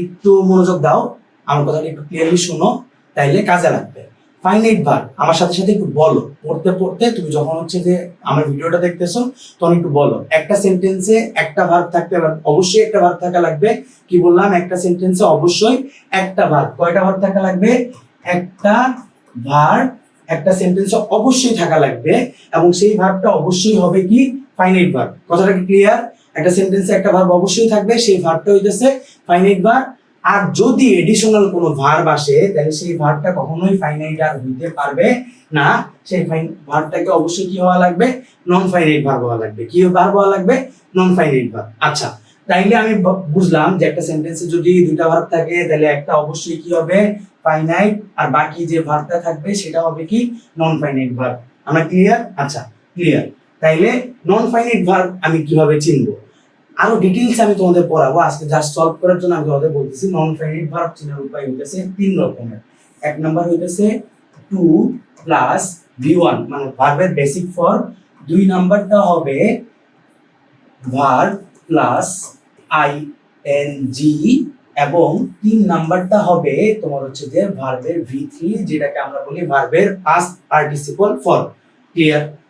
একটু মনোযোগ দাও, আমার কথাটা একটু ক্লিয়ারলি শোনো, তাইলে কাজে লাগবে। ফাইনাইট ভার্ব আমার সাথে সাথে একটু বলো, পড়তে পড়তে তুমি যখন হচ্ছে যে আমার ভিডিওটা দেখতেছো তখন একটু বলো। একটা সেন্টেন্সে একটা ভার্ব থাকতে, অবশ্যই একটা ভার্ব থাকা লাগবে। কি বললাম? একটা সেন্টেন্সে অবশ্যই একটা ভার্ব। কয়টা ভার্ব থাকা লাগবে? একটা ভার্ব একটা সেন্টেন্সে অবশ্যই থাকা লাগবে, এবং সেই ভার্বটা অবশ্যই হবে কি? Finite verb. কথাটা কি ক্লিয়ার? একটা সেন্টেন্সে একটা ভার্ব অবশ্যই থাকবে, সেই ভার্বটা হইতেছে ফাইনাইট ভার্ব। আর যদি এডিশনাল কোনো ভার্ব আসে তাহলে সেই ভার্বটা কখনোই ফাইনাইট আর হইতে পারবে না। সেই ভার্বটাকে অবশ্যই কি হওয়া লাগবে? নন ফাইনাইট ভার্ব হওয়া লাগবে। কি ভার্ব হওয়া লাগবে? Non finite verb. আচ্ছা, তাইলে আমি বুঝলাম যে একটা সেন্টেন্সে যদি দুইটা ভার্ব থাকে তাহলে একটা অবশ্যই কি হবে? ফাইনাইট, আর বাকি যে ভার্বটা থাকবে সেটা হবে কি? Non finite verb. আমরা ক্লিয়ার? আচ্ছা, ক্লিয়ার। তাইলে নন ফাইনাইট ভার্ব আমি কিভাবে চিনবো? আরো ডিটেইলস আমি তোমাদের পড়াবো। আজকে জাস্ট সলভ করার জন্য আমি তোমাদের বলতেছি নন ফাইনাইট ভার্ব চেনার উপায় হইতেছে তিন রকমের। এক নাম্বার হইতেছে টু প্লাস ভি1 মানে ভার্বের বেসিক ফর্ম। দুই নাম্বারটা হবে ভার্ব প্লাস আইএনজি, এবং তিন নাম্বারটা হবে তোমার হচ্ছে যে ভার্বের ভি3, যেটাকে আমরা বলি ভার্বের পাস্ট পার্টিসিপল ফর্ম। ক্লিয়ার?